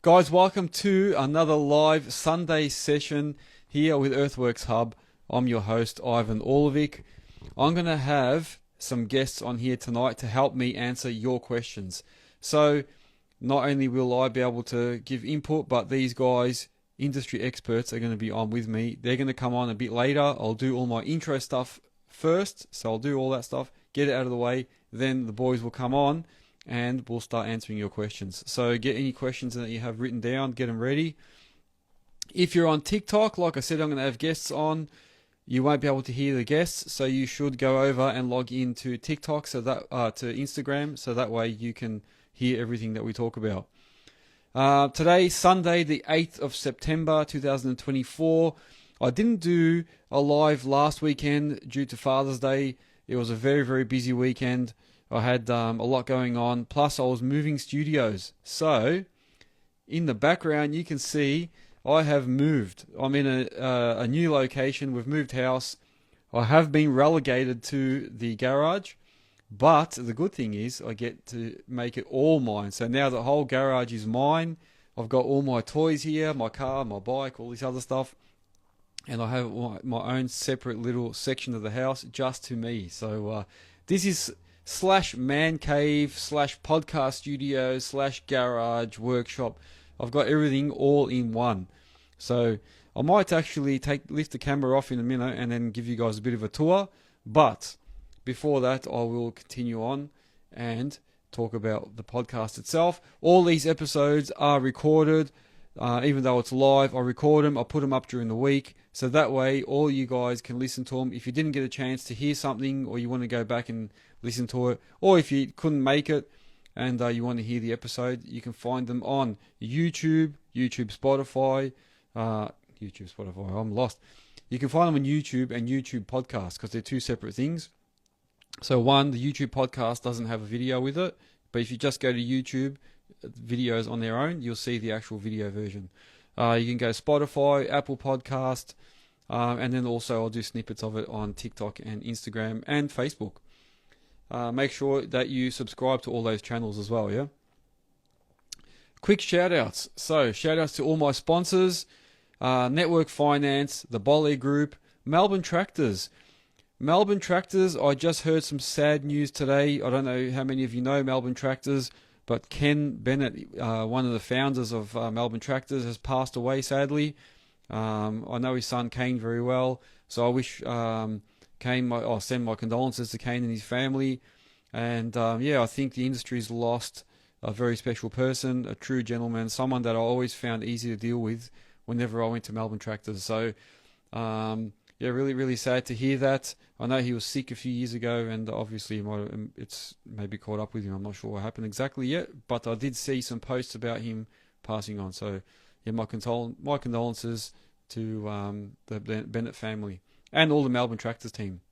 Guys, welcome to another live Sunday session here with Earthworks Hub. I'm your host, Ivan Orlovic. I'm going to have some guests on here tonight to help me answer your questions. So, not only will I be able to give input, but these guys, industry experts, are going to be on with me. They're going to come on a bit later. I'll do all my intro stuff first, so I'll do all that stuff, get it out of the way, then the boys will come on and we'll start answering your questions. So get any questions that you have written down, get them ready. If you're on TikTok, like I said, I'm going to have guests on. You won't be able to hear the guests, so you should go over and log into TikTok, so that to Instagram, so that way you can hear everything that we talk about. Today, Sunday, the 8th of September, 2024. I didn't do a live last weekend due to Father's Day. It was a very, very busy weekend. I had a lot going on. Plus, I was moving studios. So, in the background, you can see I have moved. I'm in a new location. We've moved house. I have been relegated to the garage. But the good thing is I get to make it all mine. So now the whole garage is mine. I've got all my toys here, my car, my bike, all this other stuff. And I have my own separate little section of the house just to me. So this is / man cave / podcast studio / garage workshop. I've got everything all in one. So I might actually lift the camera off in a minute and then give you guys a bit of a tour. But before that, I will continue on and talk about the podcast itself. All these episodes are recorded. Even though it's live, I record them. I put them up during the week. So that way, all you guys can listen to them. If you didn't get a chance to hear something, or you want to go back and listen to it, or if you couldn't make it and you want to hear the episode, you can find them on YouTube, Spotify. I'm lost. You can find them on YouTube and YouTube Podcast because they're two separate things. So one, the YouTube Podcast doesn't have a video with it, but if you just go to YouTube, videos on their own, you'll see the actual video version. You can go Spotify, Apple Podcast, and then also I'll do snippets of it on TikTok and Instagram and Facebook. Make sure that you subscribe to all those channels as well, yeah? Quick shout-outs. So, shout-outs to all my sponsors, Network Finance, the Bole Group, Melbourne Tractors. Melbourne Tractors, I just heard some sad news today. I don't know how many of you know Melbourne Tractors, but Ken Bennett, one of the founders of Melbourne Tractors, has passed away, sadly. I know his son Kane very well, so I wish Kane, I'll send my condolences to Kane and his family. And I think the industry's lost a very special person, a true gentleman, someone that I always found easy to deal with whenever I went to Melbourne Tractors. So, really, really sad to hear that. I know he was sick a few years ago, and obviously it's maybe caught up with him. I'm not sure what happened exactly yet, but I did see some posts about him passing on. So, my condolences to the Bennett family and all the Melbourne Tractors team.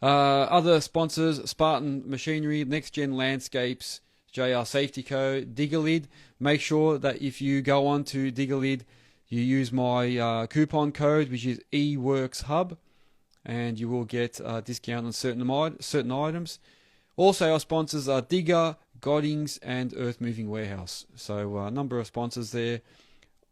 Other sponsors: Spartan Machinery, Nexgen Landscapes, JR Safety Co, Digga. Make sure that if you go on to Digga, you use my coupon code, which is EWorksHub, and you will get a discount on certain items. Also, our sponsors are Digga, Godings, and Earthmoving Warehouse. So, a number of sponsors there.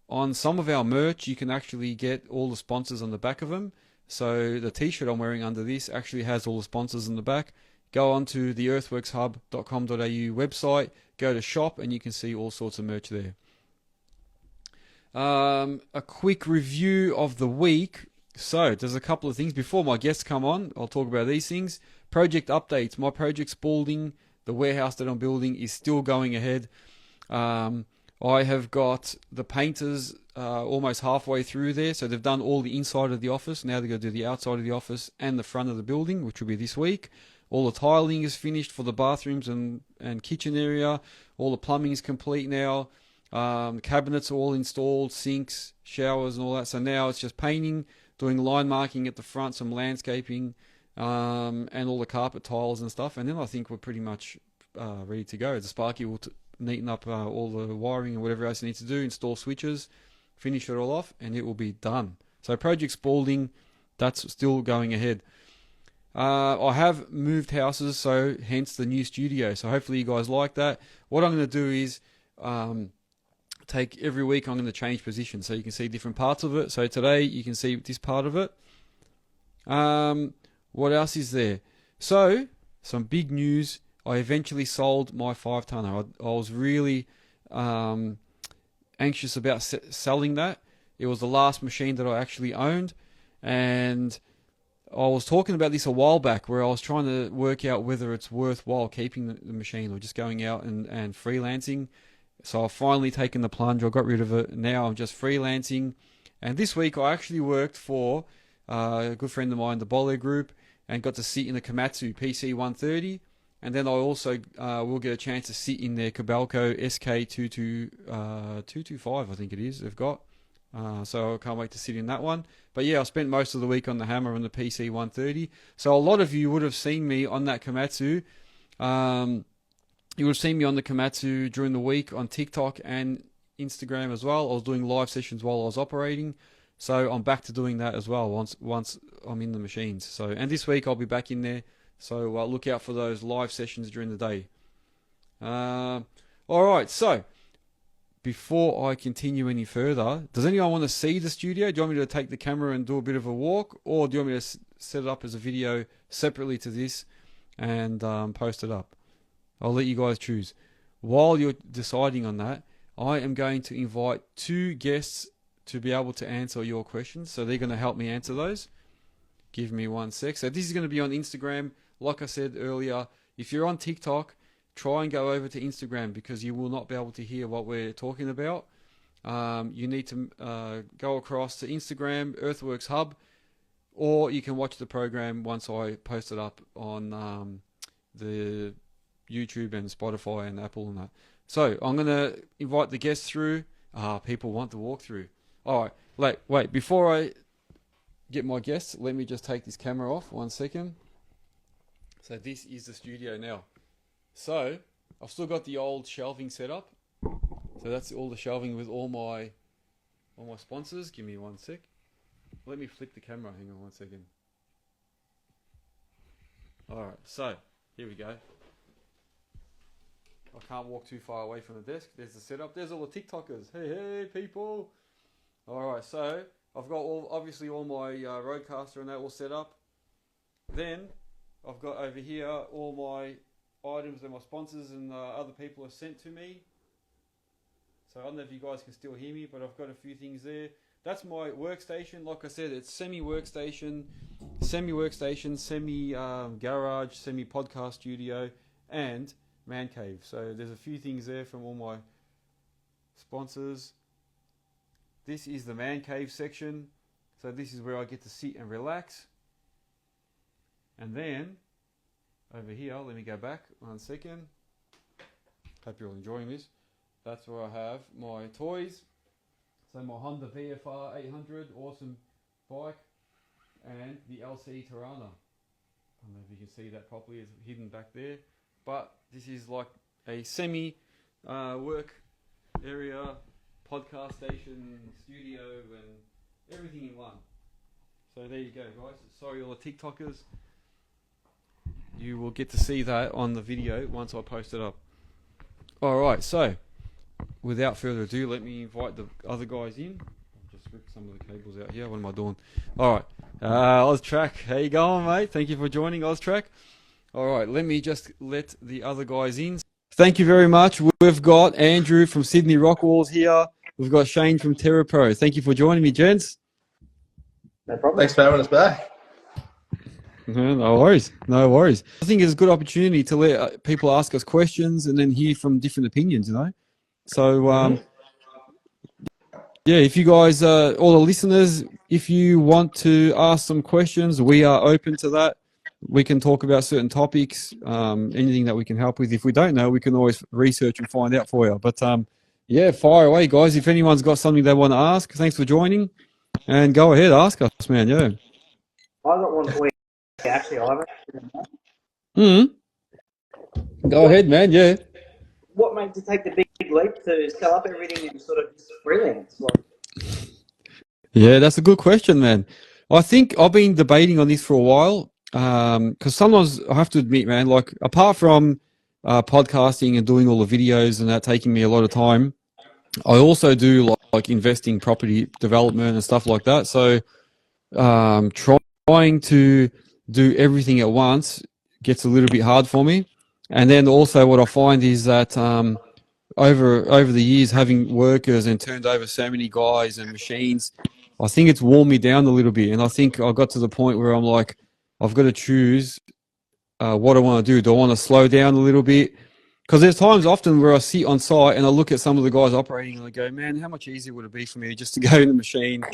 On some of our merch, you can actually get all the sponsors on the back of them. So, the t-shirt I'm wearing under this actually has all the sponsors on the back. Go on to the earthworkshub.com.au website, go to shop, and you can see all sorts of merch there. A quick review of the week. So, there's a couple of things. Before my guests come on, I'll talk about these things. Project updates. My project Spalding, the warehouse that I'm building, is still going ahead. I have got the painters almost halfway through there. So, they've done all the inside of the office. Now they're going to do the outside of the office and the front of the building, which will be this week. All the tiling is finished for the bathrooms and kitchen area. All the plumbing is complete now. The cabinets are all installed, sinks, showers and all that. So now it's just painting, doing line marking at the front, some landscaping, and all the carpet tiles and stuff. And then I think we're pretty much ready to go. The Sparky will neaten up all the wiring and whatever else you need to do, install switches, finish it all off, and it will be done. So Project Spalding, that's still going ahead. I have moved houses, so hence the new studio. So hopefully you guys like that. What I'm going to do is every week I'm going to change position so you can see different parts of it. So today you can see this part of it. What else is there? So some big news. I eventually sold my 5-tonner. I was really anxious about selling that. It was the last machine that I actually owned, and I was talking about this a while back where I was trying to work out whether it's worthwhile keeping the machine or just going out and freelancing. So I've finally taken the plunge. I got rid of it. Now I'm just freelancing. And this week I actually worked for a good friend of mine, the Bole Group, and got to sit in the Komatsu PC130. And then I also will get a chance to sit in their Kobelco SK225, I think it is, they've got. So I can't wait to sit in that one. But yeah, I spent most of the week on the Hammer and the PC130. So a lot of you would have seen me on that Komatsu. You would have seen me on the Komatsu during the week on TikTok and Instagram as well. I was doing live sessions while I was operating. So I'm back to doing that as well once I'm in the machines. So, and this week I'll be back in there. So look out for those live sessions during the day. All right, so before I continue any further, does anyone want to see the studio? Do you want me to take the camera and do a bit of a walk? Or do you want me to set it up as a video separately to this and post it up? I'll let you guys choose. While you're deciding on that, I am going to invite 2 guests to be able to answer your questions. So they're going to help me answer those. Give me 1 sec. So this is going to be on Instagram. Like I said earlier, if you're on TikTok, try and go over to Instagram because you will not be able to hear what we're talking about. You need to go across to Instagram, Earthworks Hub, or you can watch the program once I post it up on the YouTube and Spotify and Apple and that. So I'm going to invite the guests through. People want the walkthrough. All right, wait. Before I get my guests, let me just take this camera off 1 second. So this is the studio now. So I've still got the old shelving set up. So that's all the shelving with all my sponsors. Give me 1 sec. Let me flip the camera. Hang on 1 second. All right, so here we go. I can't walk too far away from the desk. There's the setup. There's all the TikTokers. Hey, people. All right, so I've got obviously all my Roadcaster and that all set up. Then I've got over here all my items that my sponsors and other people have sent to me. So I don't know if you guys can still hear me, but I've got a few things there. That's my workstation. Like I said, it's semi-workstation, semi-garage, semi-podcast studio, and man cave. So there's a few things there from all my sponsors. This is the man cave section. So this is where I get to sit and relax. And then over here, let me go back 1 second. Hope you're all enjoying this. That's where I have my toys. So my Honda VFR 800, awesome bike, and the LC Tirana. I don't know if you can see that properly, it's hidden back there. But this is like a semi-work area, podcast station, studio, and everything in one. So there you go, guys. Sorry, all the TikTokers. You will get to see that on the video once I post it up. Alright, so without further ado, let me invite the other guys in. I'll just rip some of the cables out here. What am I doing? Alright, Oztrack, how you going, mate? Thank you for joining, Oztrack. Alright, let me just let the other guys in. Thank you very much. We've got Andrew from Sydney Rockwalls here. We've got Shane from Terrapro. Thank you for joining me, gents. No problem. Thanks for having us back. No worries. No worries. I think it's a good opportunity to let people ask us questions and then hear from different opinions, you know? So, yeah, if you guys, all the listeners, if you want to ask some questions, we are open to that. We can talk about certain topics, anything that we can help with. If we don't know, we can always research and find out for you. But, yeah, fire away, guys. If anyone's got something they want to ask, thanks for joining. And go ahead, ask us, man, yeah. I got one for you, actually, Ivan. Go ahead, man, yeah. What made you take the big leap to sell up everything and sort of freelance? Yeah, that's a good question, man. I think I've been debating on this for a while because sometimes I have to admit, man, like apart from podcasting and doing all the videos and that taking me a lot of time, I also do like investing property development and stuff like that. So trying to do everything at once gets a little bit hard for me. And then also what I find is that over the years, having workers and turned over so many guys and machines, I think it's worn me down a little bit. And I think I got to the point where I'm like, I've got to choose what I want to do. Do I want to slow down a little bit? Because there's times often where I sit on site and I look at some of the guys operating and I go, man, how much easier would it be for me just to go in the machine,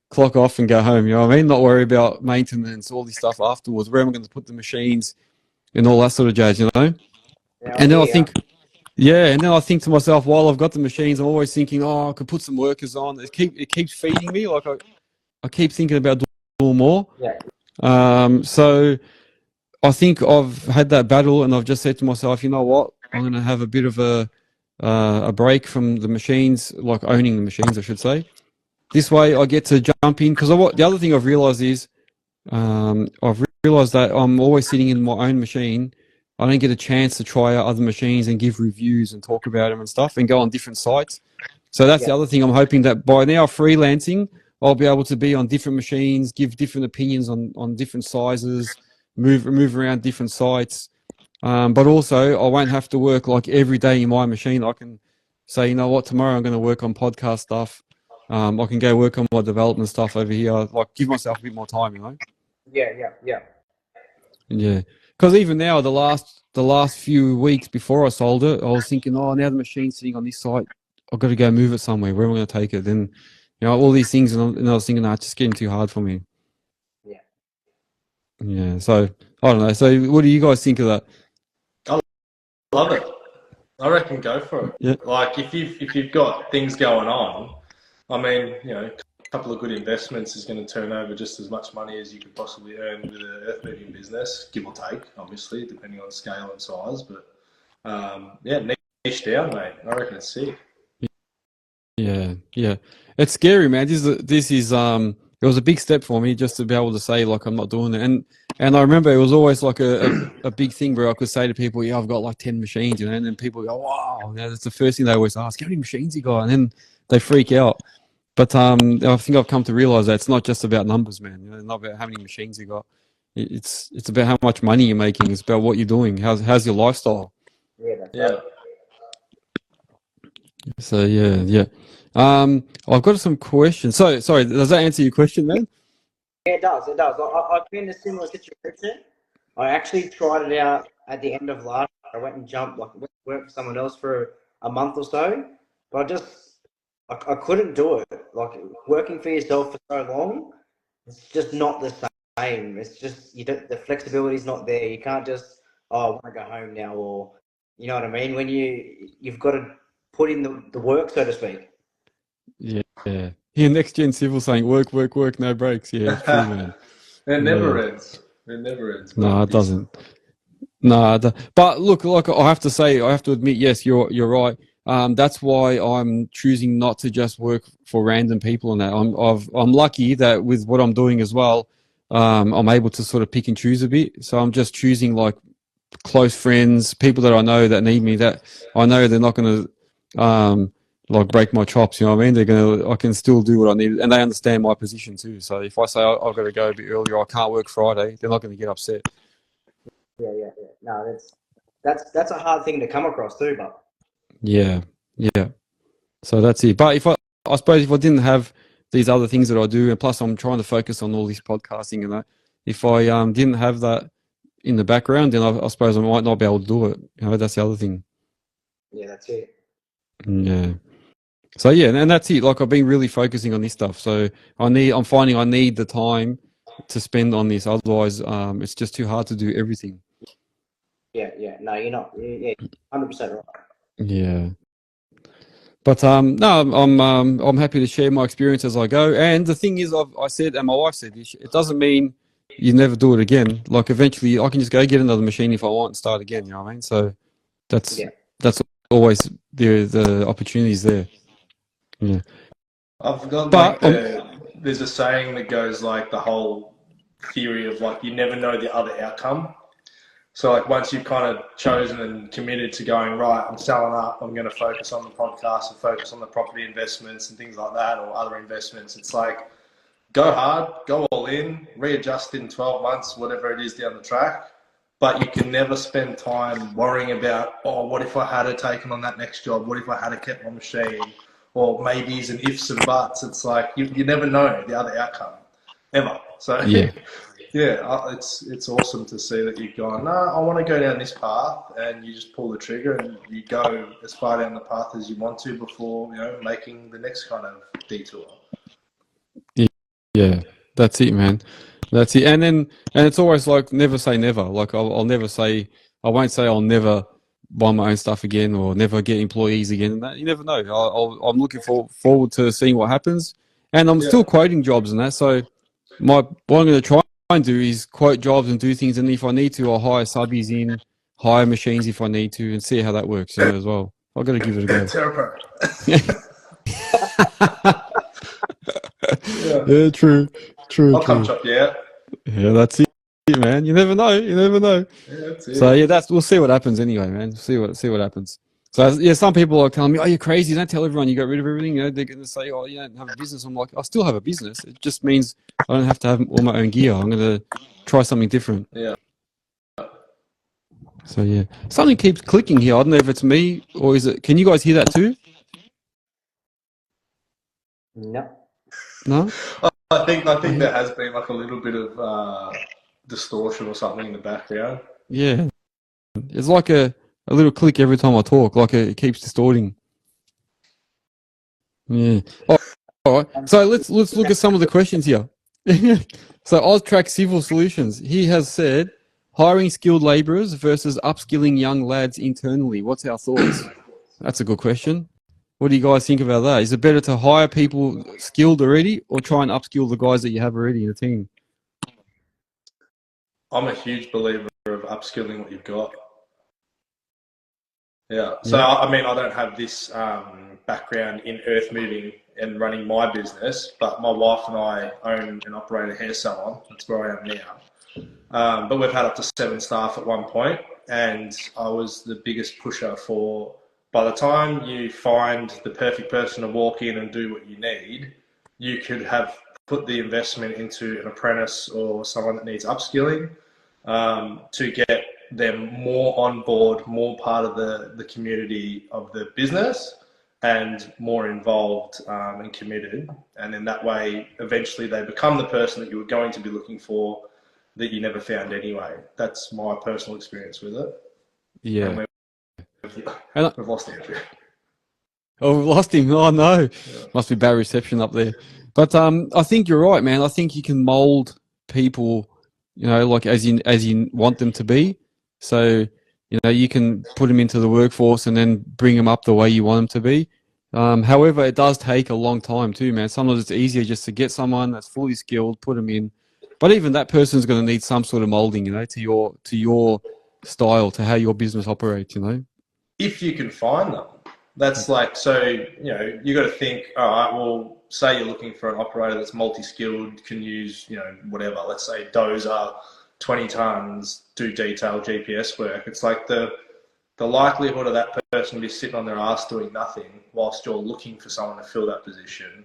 clock off and go home? You know what I mean? Not worry about maintenance, all this stuff afterwards. Where am I going to put the machines and all that sort of jazz, you know? Yeah, And then I yeah, think, yeah, and then I think to myself, while I've got the machines, I'm always thinking, oh, I could put some workers on. It keeps feeding me. Like I keep thinking about doing more. yeah, So I think I've had that battle, and I've just said to myself, you know what? I'm going to have a bit of a break from the machines, like owning the machines, I should say. This way, I get to jump in because the other thing I've realised is I've realised that I'm always sitting in my own machine. I don't get a chance to try out other machines and give reviews and talk about them and stuff and go on different sites. So that's yeah, the other thing. I'm hoping that by now freelancing, I'll be able to be on different machines, give different opinions on different sizes, move around different sites. But also, I won't have to work like every day in my machine. I can say, you know what, tomorrow I'm going to work on podcast stuff. I can go work on my development stuff over here. Like, give myself a bit more time, you know. yeah, yeah, yeah. Yeah, because even now, the last few weeks before I sold it, I was thinking, oh, now the machine's sitting on this site, I've got to go move it somewhere. Where am I going to take it? Then, you know, all these things, and I was thinking, nah, it's just getting too hard for me. Yeah. Yeah, so I don't know. So, what do you guys think of that? I love it. I reckon go for it. Yeah, Like if you've got things going on, I mean, you know, a couple of good investments is going to turn over just as much money as you could possibly earn with an earth moving business, give or take, obviously, depending on scale and size. But yeah, niche down, mate. I reckon it's sick. yeah. It's scary, man. This is it was a big step for me just to be able to say like I'm not doing it. And I remember it was always like a big thing where I could say to people, yeah, I've got like 10 machines, you know, and then people go, wow, you know, that's the first thing they always ask, how many machines you got? And then they freak out. But I think I've come to realize that it's not just about numbers, man. You know, it's not about how many machines you got. It's about how much money you're making. It's about what you're doing. How's your lifestyle? Yeah, that's Yeah. right. So yeah. I've got some questions. So sorry, does that answer your question, man? Yeah, it does. It does. I've been in a similar situation. I actually tried it out at the end of last year. I went and jumped, like, went to work for someone else for a month or so, but I couldn't do it. Like, working for yourself for so long, it's just not the same. It's just, you don't, the flexibility is not there. You can't just, oh, I want to go home now, or, you know what I mean? When you've got to put in the work, so to speak. Yeah. Here, Nexgen Civil saying work, no breaks. Yeah, it's true, man. It never Yeah. ends. It never ends. No, it doesn't. No, but look, like I have to say, I have to admit, yes, you're right. That's why I'm choosing not to just work for random people and that. I'm lucky that with what I'm doing as well, I'm able to sort of pick and choose a bit. So I'm just choosing like close friends, people that I know that need me, that I know they're not going to like break my chops. You know what I mean? I can still do what I need, and they understand my position too. So if I say I've got to go a bit earlier, I can't work Friday, they're not going to get upset. Yeah. No, that's a hard thing to come across too, but Yeah. So that's it. But I suppose if I didn't have these other things that I do, and plus I'm trying to focus on all this podcasting and that, if I didn't have that in the background, then I suppose I might not be able to do it. You know, that's the other thing. yeah, that's it. Yeah. So yeah, and that's it. Like I've been really focusing on this stuff. So I'm finding I need the time to spend on this. Otherwise, it's just too hard to do everything. Yeah. No, you're not. Yeah, 100% right. Yeah. But no, I'm happy to share my experience as I go. And the thing is, I said, and my wife said, it doesn't mean you never do it again. Like eventually, I can just go get another machine if I want and start again. You know what I mean? So that's Yeah. always the opportunities there. Yeah. I've got But there's a saying that goes like the whole theory of like you never know the other outcome. So like once you've kind of chosen and committed to going, right, I'm selling up, I'm going to focus on the podcast and focus on the property investments and things like that, or other investments. It's like, go hard, go all in, readjust in 12 months, whatever it is down the track. But you can never spend time worrying about, oh, what if I had taken on that next job? What if I had kept my machine? Or maybes and ifs and buts. It's like, you never know the other outcome, ever. So Yeah. yeah, it's awesome to see that you've gone, no, I want to go down this path, and you just pull the trigger and you go as far down the path as you want to before, making the next kind of detour. Yeah, that's it, man. That's it. And it's always like never say never. Like I'll never say, I won't say I'll never buy my own stuff again or never get employees again. And that you never know. I'm looking forward to seeing what happens. And I'm still quoting jobs and that. So what I'm going to try and do is quote jobs and do things. And if I need to, I'll hire subbies in, hire machines if I need to, and see how that works, as well. I've got to give it a go. Terrapro. Yeah, true. I'll come chop you out. Yeah, that's it, man. You never know. Yeah, that's it. So yeah, we'll see what happens anyway, man. See what happens. So yeah, some people are telling me, "Oh, you're crazy! Don't tell everyone you got rid of everything." They're going to say, "Oh, you don't have a business." I'm like, I still have a business. It just means I don't have to have all my own gear. I'm going to try something different. Yeah. So yeah, something keeps clicking here. I don't know if it's me or is it. Can you guys hear that too? No. No. I think there has been like a little bit of distortion or something in the background. Yeah, it's like a little click every time I talk. Like it keeps distorting. Yeah. Oh, all right. So let's look at some of the questions here. So Austrac Civil Solutions, he has said, hiring skilled labourers versus upskilling young lads internally. What's our thoughts? That's a good question. What do you guys think about that? Is it better to hire people skilled already or try and upskill the guys that you have already in the team? I'm a huge believer of upskilling what you've got. Yeah. So, I mean, I don't have this background in earth moving and running my business, but my wife and I own and operate a hair salon. That's where I am now. But we've had up to 7 staff at one point, and I was the biggest pusher for, by the time you find the perfect person to walk in and do what you need, you could have put the investment into an apprentice or someone that needs upskilling to get them more on board, more part of the community of the business, and more involved and committed. And in that way, eventually they become the person that you were going to be looking for that you never found anyway. That's my personal experience with it. Yeah. And we've lost Andrew. Oh, we've lost him. Oh, no. Yeah. Must be bad reception up there. But I think you're right, man. I think you can mold people, like as you want them to be. So, you can put them into the workforce and then bring them up the way you want them to be. However, it does take a long time too, man. Sometimes it's easier just to get someone that's fully skilled, put them in. But even that person's going to need some sort of molding, to your style, to how your business operates, If you can find them. That's like, so, you got to think, all right, well, say you're looking for an operator that's multi-skilled, can use, whatever, let's say dozer, 20 tons, do detailed GPS work. It's like the likelihood of that person to be sitting on their ass doing nothing whilst you're looking for someone to fill that position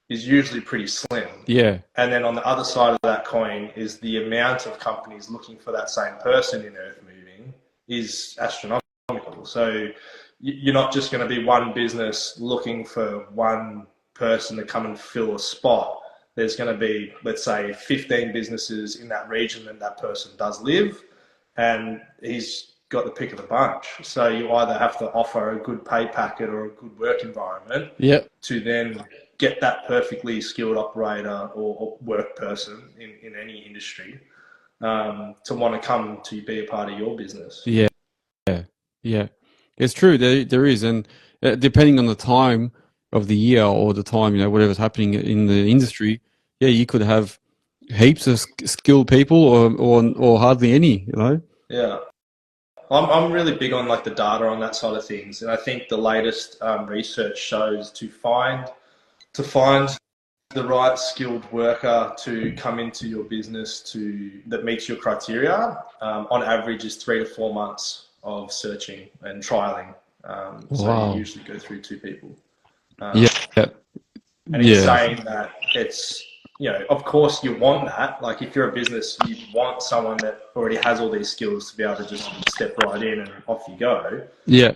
is usually pretty slim. Yeah. And then on the other side of that coin is the amount of companies looking for that same person in earth moving is astronomical. So you're not just going to be one business looking for one person to come and fill a spot. There's going to be, let's say, 15 businesses in that region that that person does live, and he's got the pick of the bunch. So you either have to offer a good pay packet or a good work environment to then get that perfectly skilled operator or work person in any industry to want to come to be a part of your business. Yeah. It's true. There is, and depending on the time of the year or the time, whatever's happening in the industry, you could have heaps of skilled people or hardly any, Yeah. I'm really big on like the data on that side of things, and I think the latest research shows to find the right skilled worker to come into your business that meets your criteria, on average is 3 to 4 months of searching and trialing. So you usually go through 2 people. Yeah. And in saying that, it's, of course you want that. Like if you're a business, you want someone that already has all these skills to be able to just step right in and off you go. Yeah.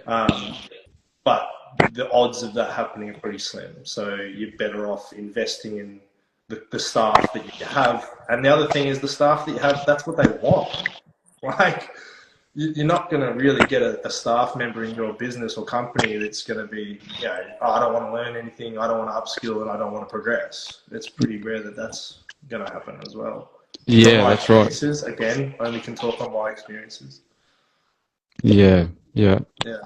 But the odds of that happening are pretty slim. So you're better off investing in the staff that you have. And the other thing is the staff that you have, that's what they want. Like, you're not going to really get a staff member in your business or company that's going to be, I don't want to learn anything, I don't want to upskill, and I don't want to progress. It's pretty rare that that's going to happen as well. Yeah, that's right. Again, only can talk on my experiences. Yeah.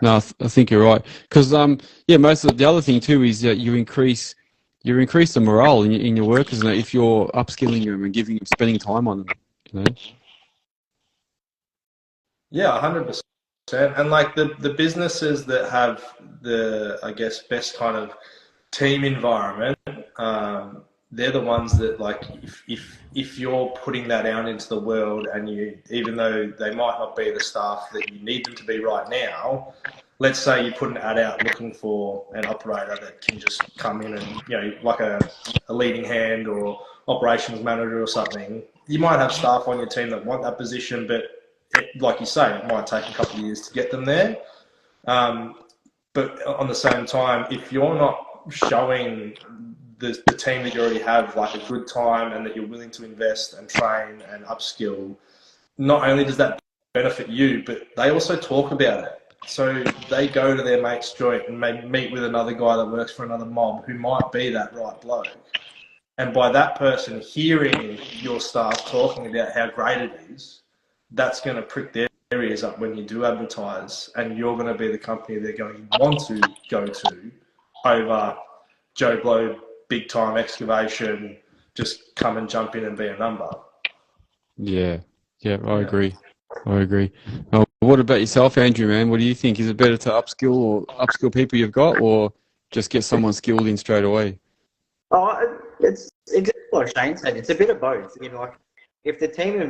No, I think you're right. Because most of the other thing too is that you increase the morale in your workers, and if you're upskilling them and spending time on them. Yeah, 100%. And like the businesses that have the, I guess, best kind of team environment, they're the ones that, like, if you're putting that out into the world, and even though they might not be the staff that you need them to be right now, let's say you put an ad out looking for an operator that can just come in and, like a leading hand or operations manager or something, you might have staff on your team that want that position, but like you say, it might take a couple of years to get them there. But on the same time, if you're not showing the team that you already have like a good time, and that you're willing to invest and train and upskill, not only does that benefit you, but they also talk about it. So they go to their mate's joint and maybe meet with another guy that works for another mob who might be that right bloke. And by that person hearing your staff talking about how great it is, that's going to prick their ears up when you do advertise, and you're going to be the company they're going to want to go to over Joe Blow, big time excavation, just come and jump in and be a number. Yeah, I agree. What about yourself, Andrew, man? What do you think? Is it better to upskill people you've got, or just get someone skilled in straight away? Oh, it's what Shane said. It's a bit of both. Like if the team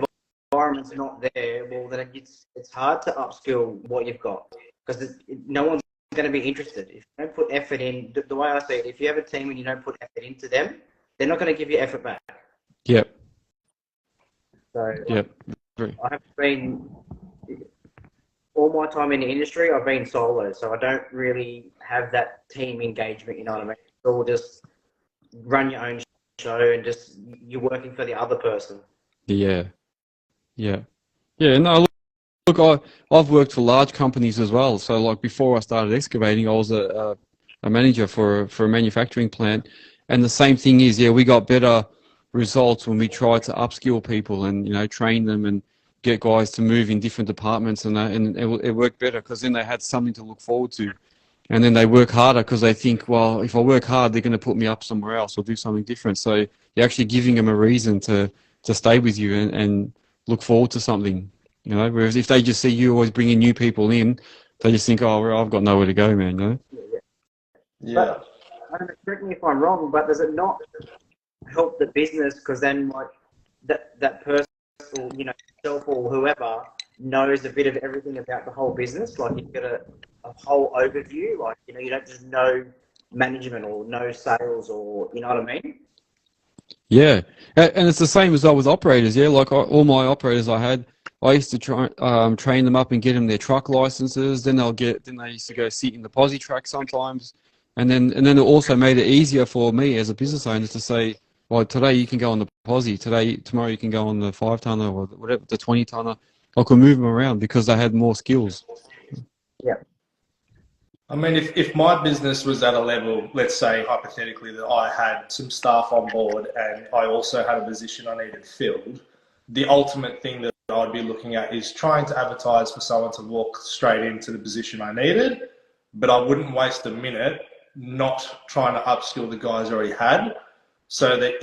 environment's not there, well, then it's hard to upskill what you've got, because no one's going to be interested. If you don't put effort in, the way I see it, if you have a team and you don't put effort into them, they're not going to give you effort back. Yep. So yep. I have been, all my time in the industry, I've been solo, so I don't really have that team engagement, you know what I mean? It's all just run your own show and just you're working for the other person. Yeah. No, look, I've worked for large companies as well. So like before I started excavating, I was a manager for a manufacturing plant, and the same thing is, we got better results when we tried to upskill people and train them and get guys to move in different departments, and it worked better because then they had something to look forward to, and then they work harder because they think, well, if I work hard, they're going to put me up somewhere else or do something different. So you're actually giving them a reason to stay with you and look forward to something, whereas if they just see you always bringing new people in, they just think, oh, well, I've got nowhere to go, man. Yeah. But, correct me if I'm wrong, but does it not help the business, because then like that person, or yourself or whoever, knows a bit of everything about the whole business? Like you've got a whole overview, like you don't just know management or know sales, or you know what I mean? Yeah, and it's the same as well with operators. Yeah, like all my operators I used to try train them up and get them their truck licenses. Then they used to go sit in the posi track sometimes, and then it also made it easier for me as a business owner to say, well, today you can go on the posi, tomorrow you can go on the 5-tonner or whatever, the 20-tonner. I could move them around because they had more skills. Yeah. I mean, if my business was at a level, let's say hypothetically, that I had some staff on board and I also had a position I needed filled, the ultimate thing that I'd be looking at is trying to advertise for someone to walk straight into the position I needed, but I wouldn't waste a minute not trying to upskill the guys I already had, so that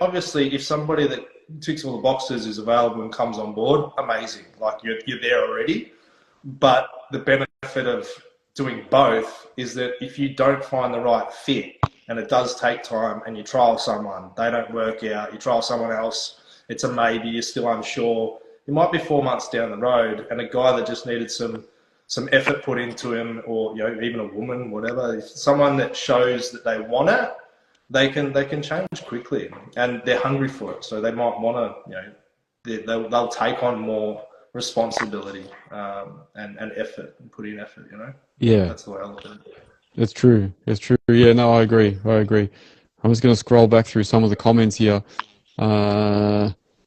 obviously if somebody that ticks all the boxes is available and comes on board, amazing, like you're there already. But the benefit of doing both is that if you don't find the right fit, and it does take time, and you trial someone, they don't work out, you trial someone else, it's a maybe, you're still unsure. It might be 4 months down the road, and a guy that just needed some effort put into him, or even a woman, whatever, someone that shows that they want it, they can change quickly, and they're hungry for it. So they might want to, they'll take on more responsibility and effort, and put in effort. Yeah, that's the way I look at it. it's true. It's true. Yeah, no, I agree. I'm just going to scroll back through some of the comments here.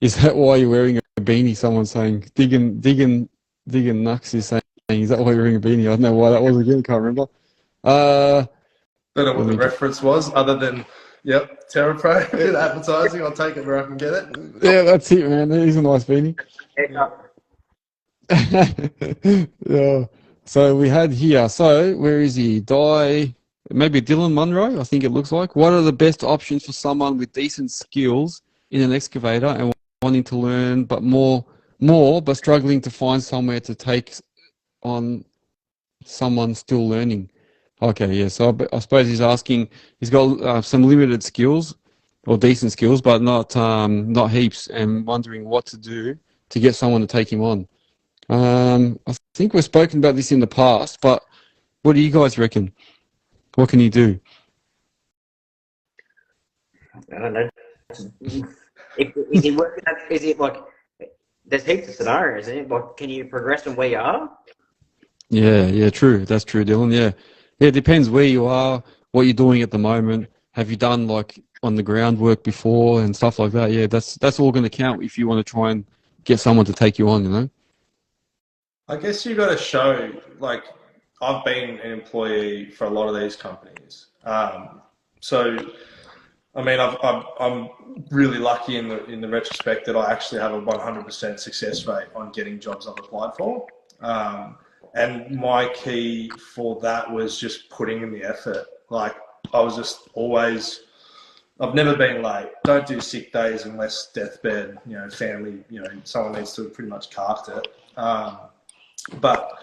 Is that why you're wearing a beanie? Someone's saying, digging Nux is saying, is that why you're wearing a beanie? I don't know why that was again. Can't remember. Don't know what the reference was, other than, Terrapro, did advertising. I'll take it where I can get it. Yeah, that's it, man. He's a nice beanie. Yeah. So we had here. So where is he? Maybe Dylan Munro, I think it looks like. What are the best options for someone with decent skills in an excavator and wanting to learn, but but struggling to find somewhere to take on someone still learning? Okay, yeah. So I suppose he's asking. He's got some limited skills or decent skills, but not heaps, and wondering what to do to get someone to take him on. I think we've spoken about this in the past, but what do you guys reckon? What can you do? I don't know. Is it working? Is it like there's heaps of scenarios? Isn't it? Like, can you progress from where you are? Yeah, true. That's true, Dylan. Yeah, it depends where you are, what you're doing at the moment. Have you done like on the ground work before and stuff like that? Yeah, that's all going to count if you want to try and get someone to take you on. I guess you got to show, like, I've been an employee for a lot of these companies. So, I mean, I'm really lucky in the retrospect that I actually have a 100% success rate on getting jobs I've applied for. And my key for that was just putting in the effort. Like, I was just always, I've never been late. Don't do sick days unless deathbed, family, someone needs to pretty much cart it. But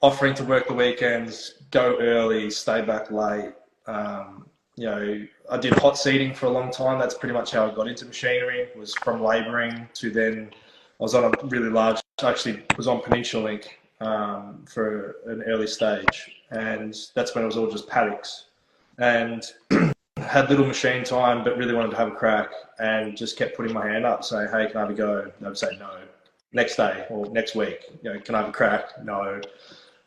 offering to work the weekends, go early, stay back late. I did hot seating for a long time. That's pretty much how I got into machinery. Was from labouring to then I was on a really large, actually was on Peninsula Link for an early stage. And that's when it was all just paddocks. And had little machine time, but really wanted to have a crack, and just kept putting my hand up, saying, hey, can I have a go? They would say no. Next day or next week, can I have a crack? No.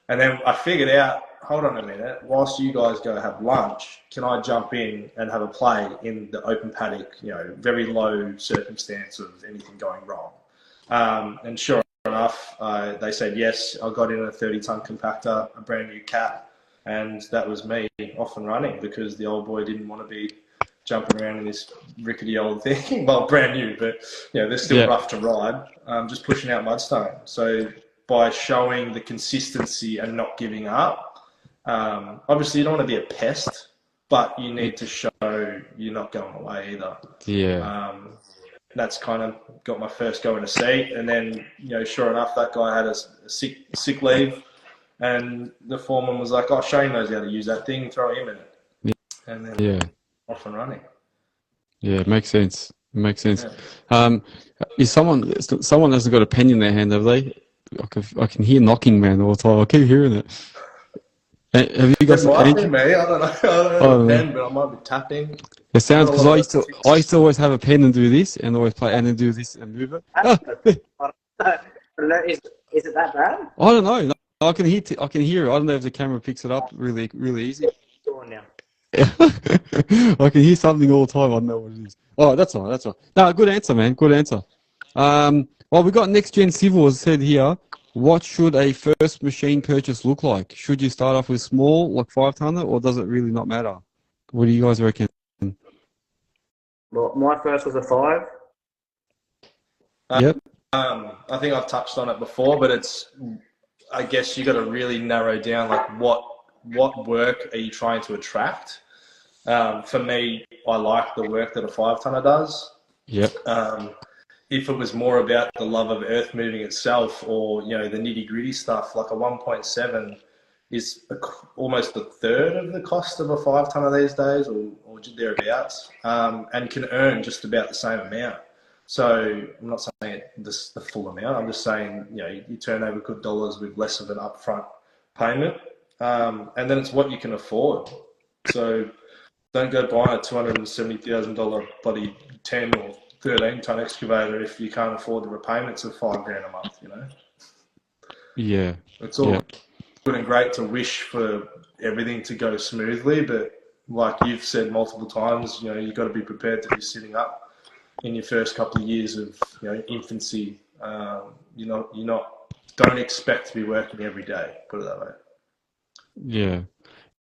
And then I figured out, hold on a minute, whilst you guys go have lunch, can I jump in and have a play in the open paddock, very low circumstance of anything going wrong? And sure enough, they said yes. I got in a 30-ton compactor, a brand new cat, and that was me off and running, because the old boy didn't want to be jumping around in this rickety old thing. Well, brand new, but they're still rough to ride. Just pushing out mudstone. So by showing the consistency and not giving up, obviously you don't want to be a pest, but you need to show you're not going away either. Yeah. That's kind of got my first go in a seat, and then sure enough, that guy had a sick leave, and the foreman was like, "Oh, Shane knows how to use that thing. Throw him in it." Yeah. And then off and running. Yeah, it makes sense. Yeah. Is someone hasn't got a pen in their hand, have they? I can hear knocking, man, all the time. I keep hearing it. Have you got some pen? Me? I don't know. I don't have a pen, but I might be tapping. It sounds, because I used to always have a pen and do this, and always play and then do this and move it. Is it that bad? I don't know. No, I can hear it. I don't know if the camera picks it up really easy. Go on now. I can hear something all the time. I don't know what it is. Oh, that's all right. No, good answer, man. Good answer. Well, we got Nexgen Civil, as said here. What should a first machine purchase look like? Should you start off with small, like 5-tonner, or does it really not matter? What do you guys reckon? Well, my first was a 5. Yep. I think I've touched on it before, but I guess you got to really narrow down, like, what work are you trying to attract? For me, I like the work that a 5-tonner does. Yep. If it was more about the love of earth moving itself, or the nitty gritty stuff, like a 1.7 is almost a third of the cost of a 5-tonner these days, or thereabouts, and can earn just about the same amount. So I'm not saying this the full amount. I'm just saying, you turn over good dollars with less of an upfront payment, and then it's what you can afford. So don't go buying a $270,000 bloody 10 or 13 ton excavator if you can't afford the repayments of $5,000 a month. Yeah. It's all good and great to wish for everything to go smoothly, but like you've said multiple times, you've got to be prepared to be sitting up in your first couple of years of infancy. Don't expect to be working every day, put it that way. Yeah.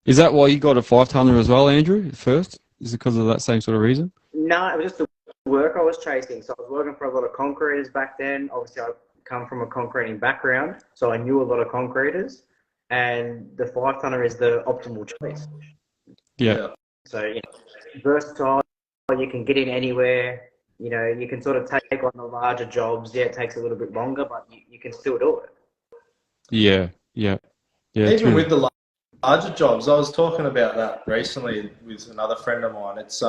Is that why you got a 5-tonner as well, Andrew, first? Is it because of that same sort of reason? No, it was just the work I was chasing. So I was working for a lot of concreters back then. Obviously, I come from a concreting background, so I knew a lot of concreters. And the 5-tonner is the optimal choice. Yeah. So, versatile, you can get in anywhere. You can sort of take on the larger jobs. Yeah, it takes a little bit longer, but you can still do it. Yeah. Even true. with the larger jobs, I was talking about that recently with another friend of mine. It's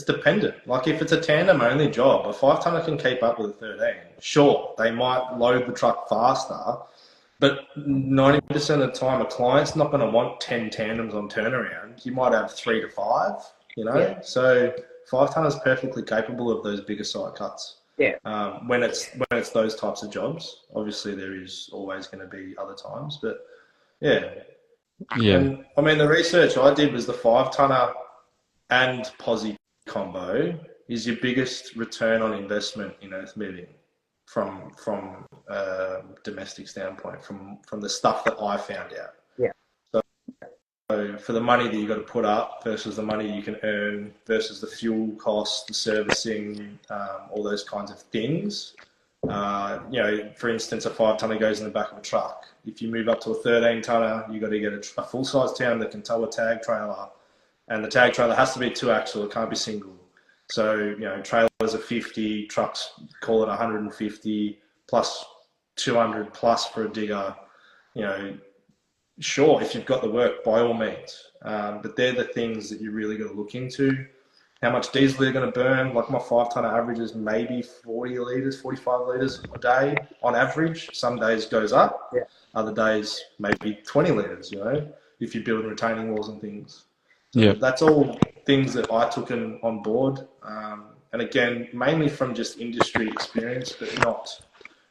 dependent. Like if it's a tandem only job, a 5-tonner can keep up with a 13. Sure, they might load the truck faster, but 90% of the time, a client's not going to want 10 tandems on turnaround. You might have 3 to 5. Yeah. So 5-tonner is perfectly capable of those bigger side cuts. Yeah. When it's those types of jobs, obviously there is always going to be other times, but yeah. And I mean, the research I did was the 5-tonner and posi combo is your biggest return on investment in earth moving from a domestic standpoint, from the stuff that I found out. Yeah. So for the money that you got to put up versus the money you can earn versus the fuel costs, the servicing, all those kinds of things. For instance, a 5-tonner goes in the back of a truck. If you move up to a 13-tonner, you got to get a full-size town that can tow a tag trailer, and the tag trailer has to be 2-axle. It can't be single. So trailers are 50, trucks call it 150 plus 200 plus for a digger. Sure, if you've got the work, by all means. But they're the things that you really got to look into. How much diesel they're going to burn. Like my 5-tonner averages maybe 40 litres, 45 litres a day on average. Some days goes up. Yeah. Other days maybe 20 litres, if you're building retaining walls and things. So that's all things that I took on board. And again, mainly from just industry experience, but not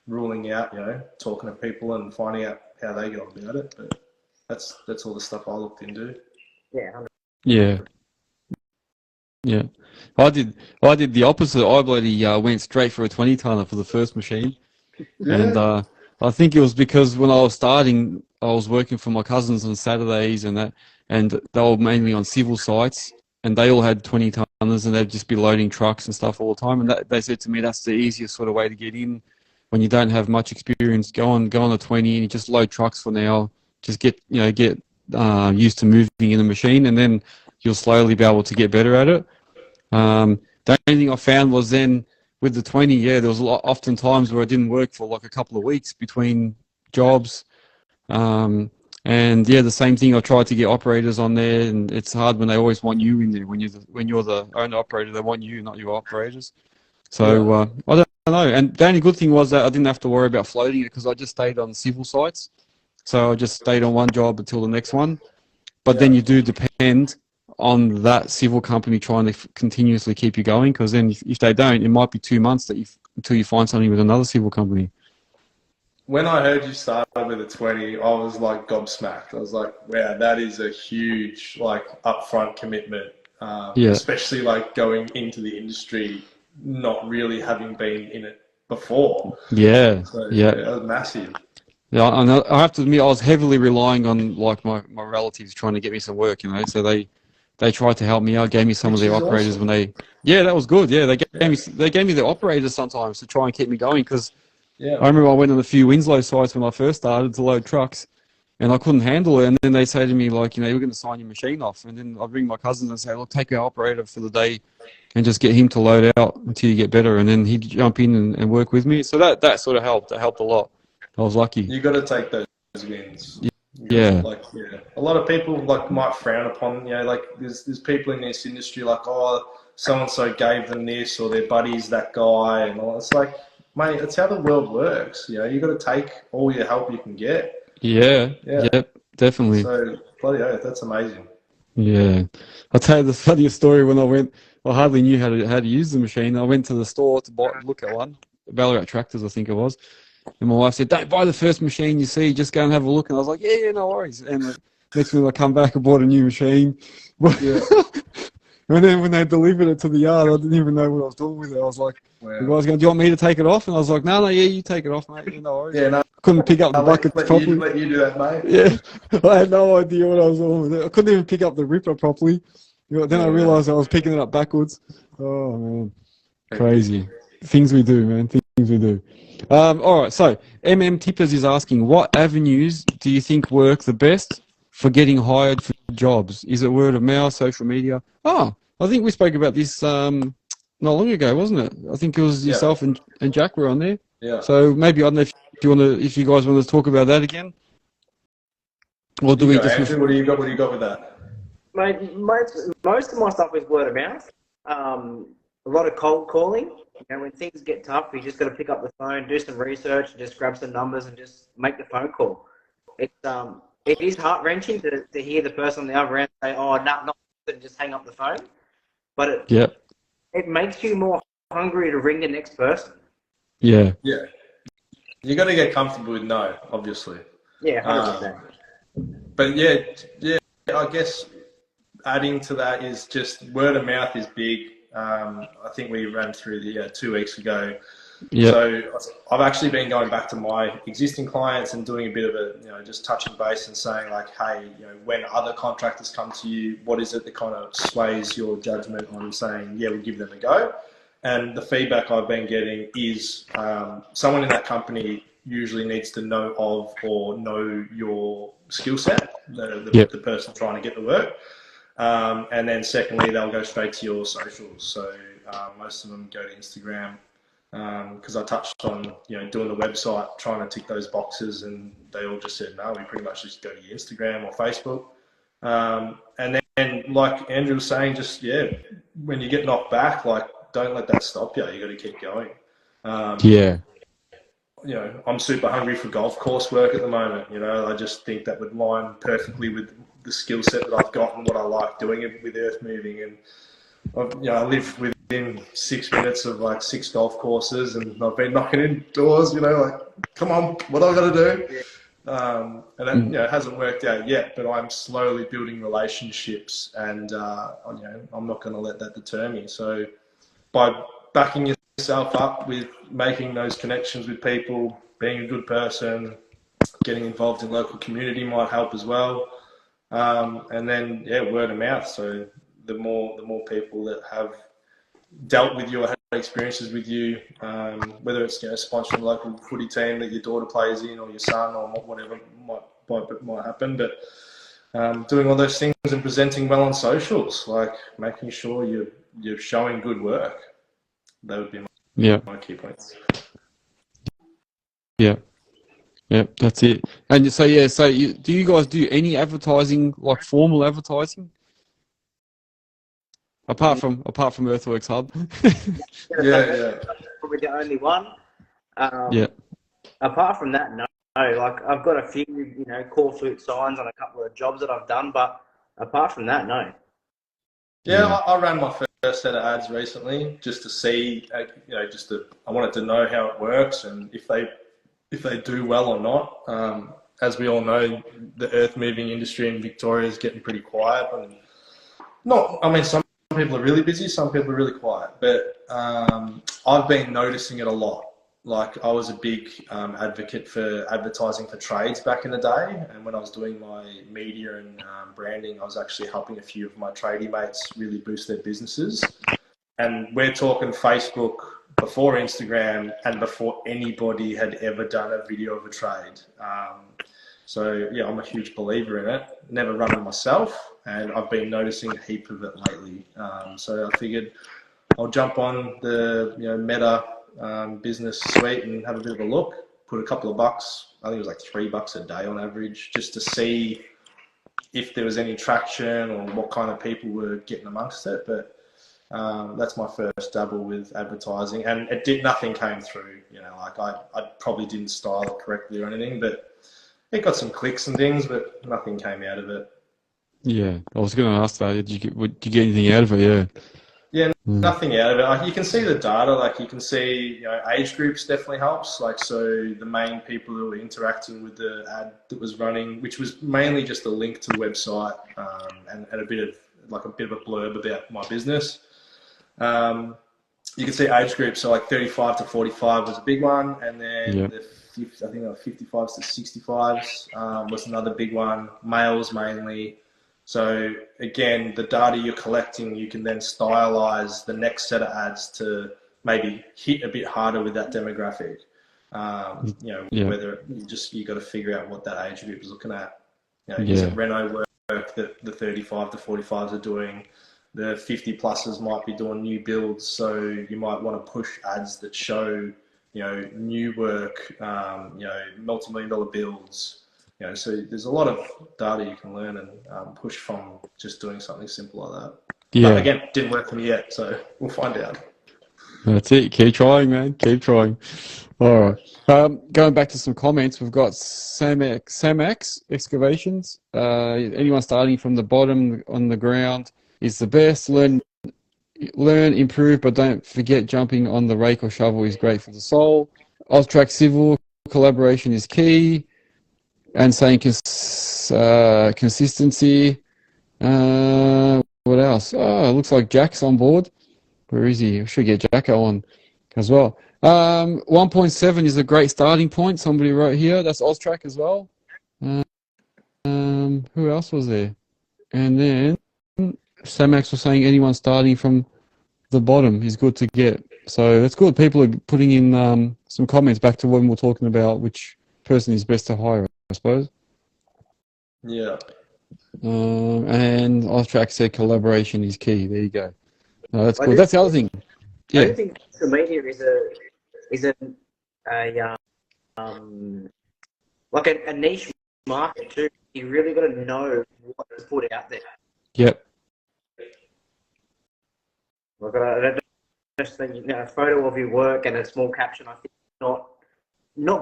ruling out, talking to people and finding out how they go about it. But that's all the stuff I looked into. Yeah. Yeah. I did the opposite. I bloody went straight for a 20-tonner for the first machine. Yeah. And I think it was because when I was starting, I was working for my cousins on Saturdays and they were mainly on civil sites, and they all had 20-tonners, and they'd just be loading trucks and stuff all the time. And they said to me, that's the easiest sort of way to get in when you don't have much experience. Go on a 20 and you just load trucks for now. Just get used to moving in a machine, and then you'll slowly be able to get better at it. The only thing I found was then with the 20, there was often times where I didn't work for like a couple of weeks between jobs. And the same thing. I tried to get operators on there, and it's hard when they always want you in there. When you're the owner operator, they want you, not your operators. So I don't know. And the only good thing was that I didn't have to worry about floating it because I just stayed on civil sites. So I just stayed on one job until the next one. But then you do depend on that civil company trying to continuously keep you going, because then if they don't, it might be 2 months until you find something with another civil company. When I heard you started with a 20, I was like gobsmacked. I was like, wow, that is a huge upfront commitment, especially going into the industry, not really having been in it before. Yeah, it was massive. Yeah, and I have to admit, I was heavily relying on my relatives trying to get me some work, So they tried to help me out, gave me some of their operators awesome. That was good. Yeah, they gave me the operators sometimes to try and keep me going, because I remember I went on a few Winslow sites when I first started to load trucks, and I couldn't handle it. And then they say to me we're going to sign your machine off, and then I'd ring my cousins and say, look, take our operator for the day, and just get him to load out until you get better, and then he'd jump in and work with me. So that sort of helped. That helped a lot. I was lucky. You got to take those wins. Yeah. Like, yeah, a lot of people like might frown upon, like there's people in this industry like, oh, so and so gave them this, or their buddy's that guy, and all. It's like, mate, it's how the world works. You got to take all your help you can get. Yeah. Yeah. Yep. Definitely. So bloody oath, that's amazing. Yeah. I'll tell you the funniest story when I hardly knew how to use the machine. I went to the store to look at one, Ballarat Tractors, I think it was. And my wife said, "Don't buy the first machine you see, just go and have a look." And I was like, yeah, no worries. And the next minute I come back and bought a new machine. Yeah. And then when they delivered it to the yard, I didn't even know what I was doing with it. I was like, Wow. the guy's going, "Do you want me to take it off?" And I was like, no, yeah, you take it off, mate. Yeah, no worries. Yeah, no, Couldn't pick up the bucket properly. let you do that, mate. Yeah, I had no idea what I was doing with it. I couldn't even pick up the ripper properly. Then I realised I was picking it up backwards. Oh, man. Crazy. Things we do, man. Things we do. All right, so MM Tippers is asking, what avenues do you think work the best for getting hired for jobs? Is it word of mouth, social media? Oh, I think we spoke about this not long ago, wasn't it? I think it was yourself and Jack were on there. Yeah. So maybe, I don't know if you guys want to talk about that again, or do we just? Andrew, what do you got with that? Mate, most of my stuff is word of mouth. A lot of cold calling. When things get tough, you just got to pick up the phone, do some research, and just grab some numbers and just make the phone call. It is heart wrenching to hear the person on the other end say, "Oh, not," and just hang up the phone. But it makes you more hungry to ring the next person. Yeah. Yeah. You got to get comfortable with no, obviously. Yeah, 100%. But yeah, I guess adding to that is just word of mouth is big. I think we ran through 2 weeks ago. Yep. So I've actually been going back to my existing clients and doing a bit of a, just touching base and saying like, hey, when other contractors come to you, what is it that kind of sways your judgment on saying, yeah, we'll give them a go? And the feedback I've been getting is someone in that company usually needs to know of or know your skill set, the person trying to get the work. And then secondly, they'll go straight to your socials. So most of them go to Instagram because I touched on, doing the website, trying to tick those boxes, and they all just said, no, we pretty much just go to your Instagram or Facebook. And then like Andrew was saying, just, when you get knocked back, like, don't let that stop you. You got to keep going. I'm super hungry for golf course work at the moment. I just think that would line perfectly with the skill set that I've got and what I like doing with earthmoving. And I live within 6 minutes of like 6 golf courses, and I've been knocking in doors. Like, come on, what do I got to do? And that hasn't worked out yet, but I'm slowly building relationships, and I'm not going to let that deter me. So by backing yourself up with making those connections with people, being a good person, getting involved in local community might help as well. And then word of mouth. So the more people that have dealt with you or had experiences with you, whether it's sponsoring a local footy team that your daughter plays in or your son or whatever might happen, but doing all those things and presenting well on socials, like making sure you're showing good work. That would be my key points. Yeah, that's it. And do you guys do any advertising, like formal advertising, apart from Earthworks Hub? Probably the only one. Apart from that, no. Like, I've got a few, core flute signs on a couple of jobs that I've done, but apart from that, no. I ran my first set of ads recently just to see, I wanted to know how it works and if they do well or not. As we all know, the earth moving industry in Victoria is getting pretty quiet. Some people are really busy, some people are really quiet, but I've been noticing it a lot. Like, I was a big advocate for advertising for trades back in the day, and when I was doing my media and branding, I was actually helping a few of my tradie mates really boost their businesses. And we're talking Facebook before Instagram and before anybody had ever done a video of a trade. I'm a huge believer in it. Never run it myself, and I've been noticing a heap of it lately. So I figured I'll jump on the Meta business suite and have a bit of a look. put a couple of bucks, I think it was like $3 a day on average, just to see if there was any traction or what kind of people were getting amongst it. But that's my first dabble with advertising, and nothing came through. Like I probably didn't style it correctly or anything, but it got some clicks and things, but nothing came out of it. Yeah, I was going to ask that. Did you get anything out of it? Yeah. Yeah, nothing out of it. Like, you can see the data. Like, you can see, age groups definitely helps. Like, so the main people who were interacting with the ad that was running, which was mainly just a link to the website, and a bit of a blurb about my business. You can see age groups. So like 35 to 45 was a big one, and then I think 55s to 65s was another big one. Males mainly. So again, the data you're collecting, you can then stylize the next set of ads to maybe hit a bit harder with that demographic. Whether you got to figure out what that age group is looking at. Is it Renault work that the 35 to 45s are doing? The 50 pluses might be doing new builds, so you might want to push ads that show, new work, multi-million-dollar builds. So there's a lot of data you can learn and push from just doing something simple like that. Yeah. But again, didn't work for me yet, so we'll find out. That's it. Keep trying, man. Keep trying. All right. Going back to some comments, we've got Samex Excavations. Anyone starting from the bottom on the ground is the best. Learn, improve, but don't forget jumping on the rake or shovel is great for the soul. Austrac Civil, collaboration is key. And saying consistency. What else? Oh, it looks like Jack's on board. Where is he? We should get Jacko on as well. 1.7 is a great starting point. Somebody wrote here. That's Austrac as well. Who else was there? And then Samex was saying anyone starting from the bottom is good to get. So that's good. People are putting in some comments back to when we're talking about which person is best to hire, I suppose. Yeah. And Austrac said collaboration is key. There you go. No, that's good. That's the other thing. Yeah. I do think social media is a niche market too. You really got to know what to put out there. Yep. Like I just think a photo of your work and a small caption. I think not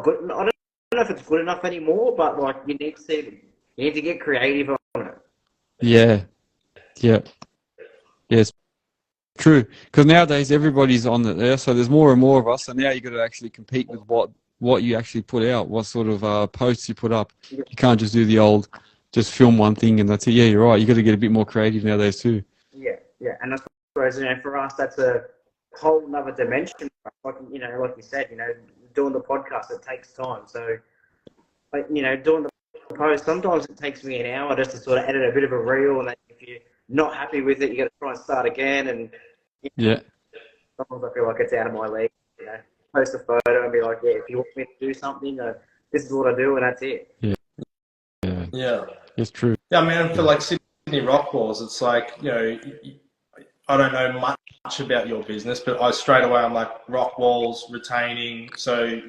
good. I don't know if it's good enough anymore, but like you need to get creative on it. Yeah. Yes. True. Because nowadays everybody's on there, so there's more and more of us. So now you got to actually compete with what you actually put out, what sort of posts you put up. Yeah. You can't just do the old, just film one thing and that's it. Yeah, you're right. You got to get a bit more creative nowadays too. Yeah, and I suppose for us that's a whole another dimension. Like like you said, doing the podcast it takes time. So, doing the post sometimes it takes me an hour just to sort of edit a bit of a reel, and then if you're not happy with it, you got to try and start again. And sometimes I feel like it's out of my league. Post a photo and be like, if you want me to do something, this is what I do, and that's it. Yeah. It's true. Yeah, I mean, for like Sydney rock walls, it's like, I don't know much about your business, but I'm like rock walls, retaining. So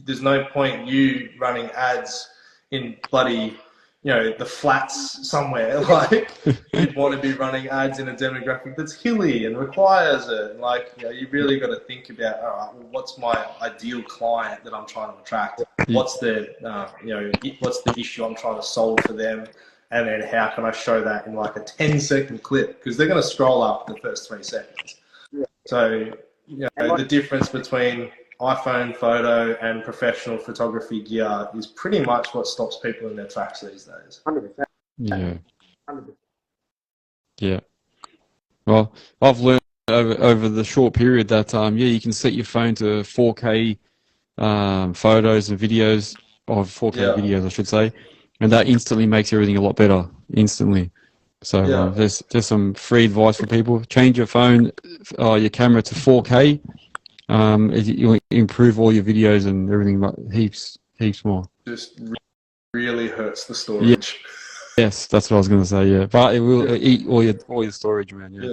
there's no point you running ads in bloody, the flats somewhere. Like you'd want to be running ads in a demographic that's hilly and requires it. Like, you really got to think about, all right, well, what's my ideal client that I'm trying to attract? What's the, what's the issue I'm trying to solve for them? And then how can I show that in like a 10-second clip? Because they're going to scroll up the first 3 seconds. Yeah. So, the difference between iPhone photo and professional photography gear is pretty much what stops people in their tracks these days. 100%. Yeah. 100%. Yeah. Well, I've learned over the short period that, you can set your phone to 4K photos and videos, or 4K videos, I should say. And that instantly makes everything a lot better, instantly. So there's some free advice for people. Change your phone, your camera to 4K. You'll improve all your videos and everything heaps more. Just really hurts the storage. Yes, that's what I was going to say, yeah. But it will eat all your storage, man. Yeah.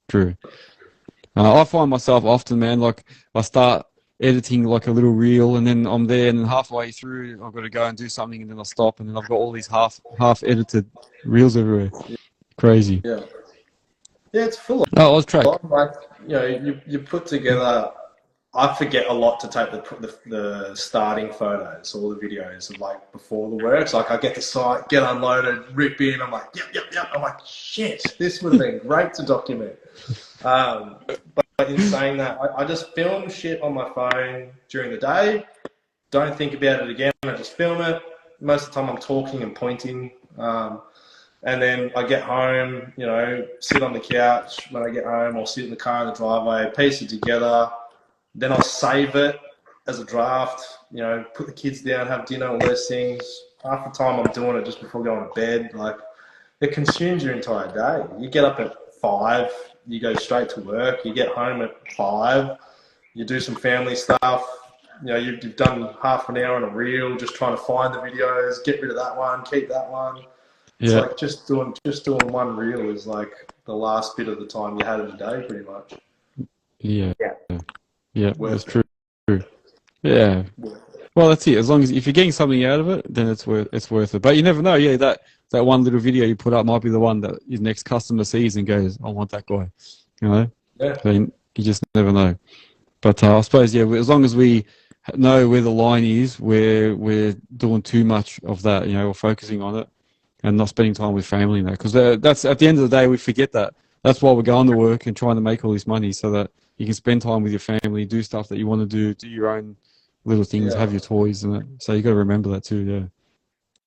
True. I find myself often, man, like I start editing like a little reel, and then I'm there, and then halfway through I've got to go and do something, and then I stop, and then I've got all these half edited reels everywhere. Crazy. Yeah. Yeah, it's full of. Oh, I was track. Like, you know, you put together. I forget a lot to take the starting photos, all the videos of like before the works. Like I get the site, get unloaded, rip in. I'm like, yep. I'm like, shit, this would have been great to document. But in saying that, I just film shit on my phone during the day. Don't think about it again. I just film it. Most of the time I'm talking and pointing. And then I get home, you know, sit on the couch when I get home, or sit in the car in the driveway, piece it together. Then I'll save it as a draft, you know, put the kids down, have dinner, all those things. Half the time I'm doing it just before going to bed. Like, it consumes your entire day. You get up at 5, you go straight to work, you get home at 5, you do some family stuff. You know, you've done half an hour on a reel, just trying to find the videos, get rid of that one, keep that one. It's like just doing one reel is like the last bit of the time you had in the day, pretty much. Yeah, that's true. Yeah. Well, that's it. As long as if you're getting something out of it, then it's worth it. But you never know. Yeah, that one little video you put up might be the one that your next customer sees and goes, "I want that guy." You know. Yeah. So you just never know. But I suppose as long as we know where the line is, where we're doing too much of that, you know, or focusing on it, and not spending time with family and that, because that's at the end of the day we forget that. That's why we're going to work and trying to make all this money, so that you can spend time with your family, do stuff that you want to do your own little things, have your toys and that. So you got to remember that too. Yeah.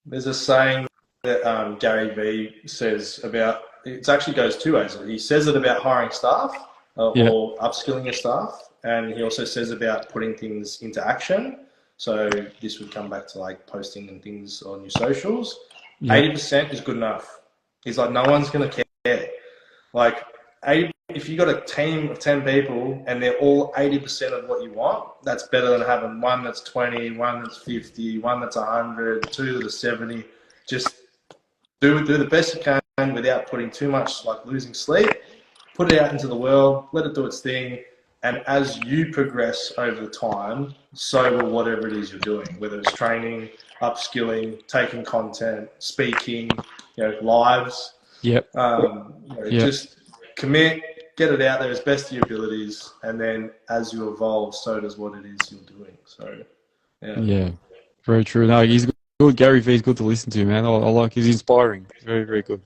There's a saying that Gary Vee says about. It actually goes two ways. He says it about hiring staff or upskilling your staff, and he also says about putting things into action. So this would come back to like posting and things on your socials. 80% is good enough. He's like, no one's going to care. Like, if you got a team of 10 people and they're all 80% of what you want, that's better than having one that's 20, one that's 50, one that's 100, two that are 70. Just do the best you can without putting too much, like losing sleep. Put it out into the world, let it do its thing. And as you progress over the time, so will whatever it is you're doing, whether it's training, upskilling, taking content, speaking, you know, lives. Yep. Just commit, get it out there as best of your abilities, and then as you evolve, so does what it is you're doing. So, yeah, very true. No, he's good. Gary Vee's good to listen to, man. I like. He's inspiring. Very, very good.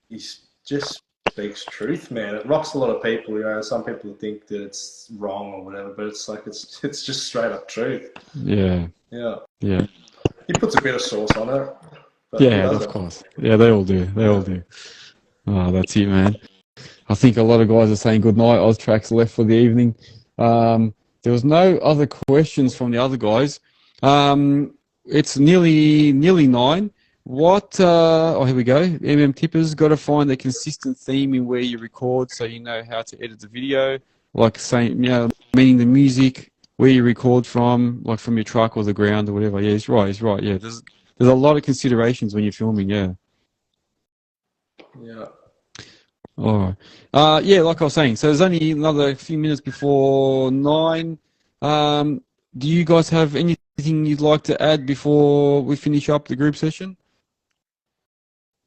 He's just speaks truth, man. It rocks a lot of people. You know, some people think that it's wrong or whatever, but it's like it's just straight up truth. Yeah. He puts a bit of sauce on it. Yeah, of course. Yeah, they all do. Oh, that's it, man. I think a lot of guys are saying good night. Oztrack's left for the evening. There was no other questions from the other guys. It's nearly 9. What? Here we go. Tippers got to find a consistent theme in where you record, so you know how to edit the video. Like saying, meaning the music, where you record from, like from your truck or the ground or whatever. Yeah, he's right. Yeah, there's a lot of considerations when you're filming. Yeah. All right. Like I was saying, so there's only another few minutes before 9. Do you guys have anything you'd like to add before we finish up the group session?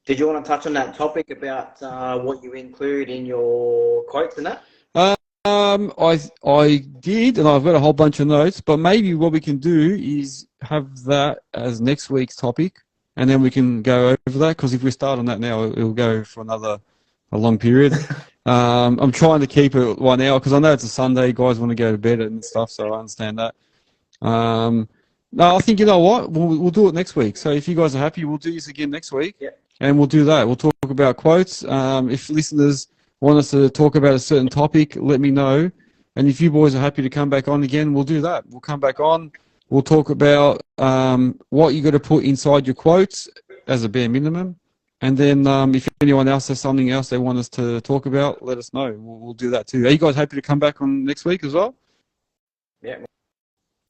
Did you want to touch on that topic about what you include in your quotes and that? I did, and I've got a whole bunch of notes, but maybe what we can do is have that as next week's topic, and then we can go over that, because if we start on that now, it'll go for a long period. I'm trying to keep it 1 hour, because I know it's a Sunday, guys want to go to bed and stuff, so I understand that. No, I think, you know what, we'll do it next week. So if you guys are happy, we'll do this again next week, and we'll do that. We'll talk about quotes. If listeners want us to talk about a certain topic, let me know. And if you boys are happy to come back on again, we'll do that. We'll come back on. We'll talk about what you got to put inside your quotes as a bare minimum. And then if anyone else has something else they want us to talk about, let us know. We'll do that too. Are you guys happy to come back on next week as well? Yeah,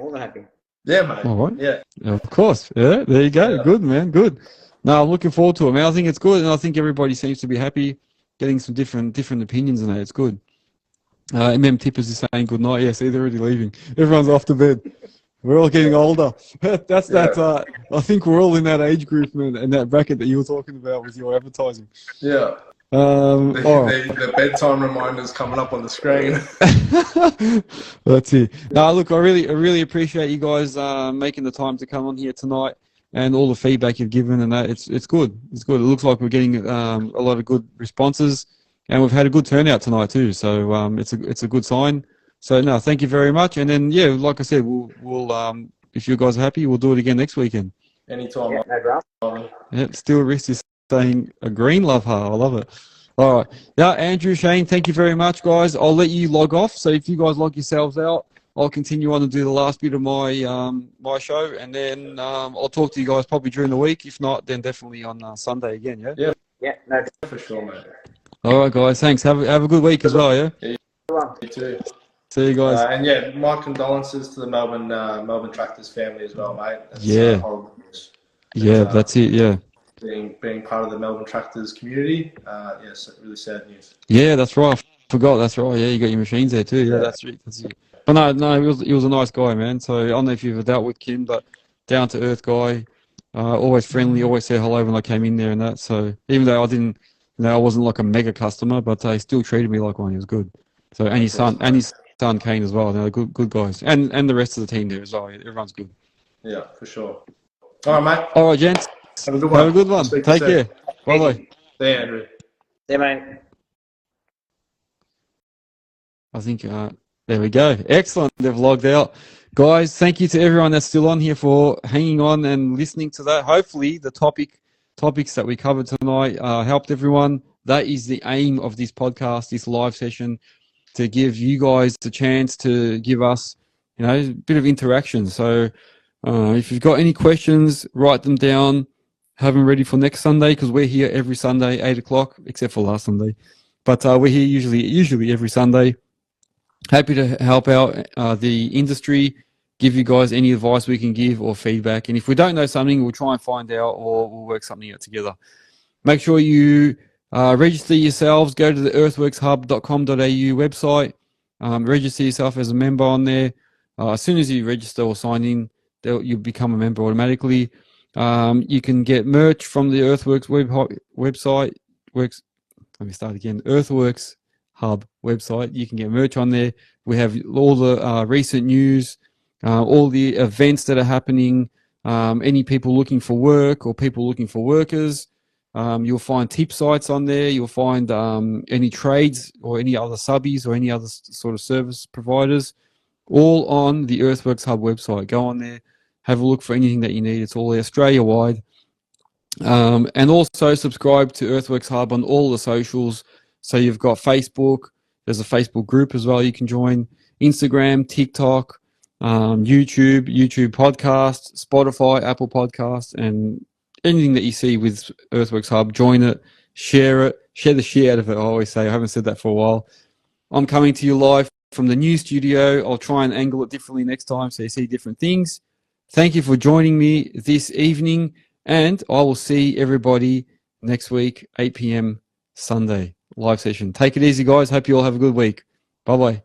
more than happy. Yeah, mate. All right. Yeah. Of course. Yeah, there you go. Yeah. Good, man. Good. No, I'm looking forward to it, man. I think it's good, and I think everybody seems to be happy getting some different opinions in it. It's good. Tippers is saying good night. Yeah, see, they're already leaving. Everyone's off to bed. We're all getting older. That's that. I think we're all in that age group and that bracket that you were talking about with your advertising. Yeah. The bedtime reminders coming up on the screen. That's it. No, look, I really appreciate you guys making the time to come on here tonight and all the feedback you've given, and that it's good. It's good. It looks like we're getting a lot of good responses, and we've had a good turnout tonight too. So it's a good sign. So no, thank you very much. And then yeah, like I said, we'll if you guys are happy, we'll do it again next weekend. Anytime. Yeah, no drama. Yeah, Steel Wrist is saying a green love her. I love it. All right. Now, Andrew, Shane, thank you very much, guys. I'll let you log off. So if you guys log yourselves out, I'll continue on and do the last bit of my my show, and then I'll talk to you guys probably during the week. If not, then definitely on Sunday again. Yeah. Yeah, no drama. For sure, mate. All right, guys. Thanks. Have a good week as well. Yeah. You too. See you guys. And yeah, my condolences to the Melbourne Tractors family as well, mate. That's, yeah. Horrible news. Yeah, that's it. Yeah. Being part of the Melbourne Tractors community, yes, really sad news. Yeah, that's right. I forgot. That's right. Yeah, you got your machines there too. Yeah, that's it. That's it. But no, he was a nice guy, man. So I don't know if you've ever dealt with Kim, but down to earth guy, always friendly, always said hello when I came in there and that. So even though I wasn't like a mega customer, but he still treated me like one. He was good. So and his son Kane as well. They're good guys, and the rest of the team there as well. Everyone's good. Yeah, for sure. All right, mate. All right, gents. Have a good one. Have a good one. Take care. Bye-bye. See you, Andrew. Yeah, mate. I think, there we go. Excellent. They've logged out. Guys, thank you to everyone that's still on here for hanging on and listening to that. Hopefully the topics that we covered tonight helped everyone. That is the aim of this podcast, this live session, to give you guys the chance to give us, a bit of interaction. So if you've got any questions, write them down. Have them ready for next Sunday, because we're here every Sunday, 8 o'clock, except for last Sunday. But we're here usually every Sunday. Happy to help out the industry, give you guys any advice we can give or feedback. And if we don't know something, we'll try and find out, or we'll work something out together. Make sure you register yourselves. Go to the earthworkshub.com.au website. Register yourself as a member on there. As soon as you register or sign in, you'll become a member automatically. You can get merch from the Earthworks website. Let me start again. Earthworks Hub website. You can get merch on there. We have all the recent news, all the events that are happening, any people looking for work or people looking for workers. You'll find tip sites on there. You'll find any trades or any other subbies or any other sort of service providers, all on the Earthworks Hub website. Go on there. Have a look for anything that you need. It's all Australia-wide. And also subscribe to Earthworks Hub on all the socials. So you've got Facebook. There's a Facebook group as well you can join. Instagram, TikTok, YouTube Podcasts, Spotify, Apple Podcasts, and anything that you see with Earthworks Hub, join it, share the shit out of it. I always say, I haven't said that for a while. I'm coming to you live from the new studio. I'll try and angle it differently next time so you see different things. Thank you for joining me this evening, and I will see everybody next week, 8 p.m. Sunday, live session. Take it easy, guys. Hope you all have a good week. Bye-bye.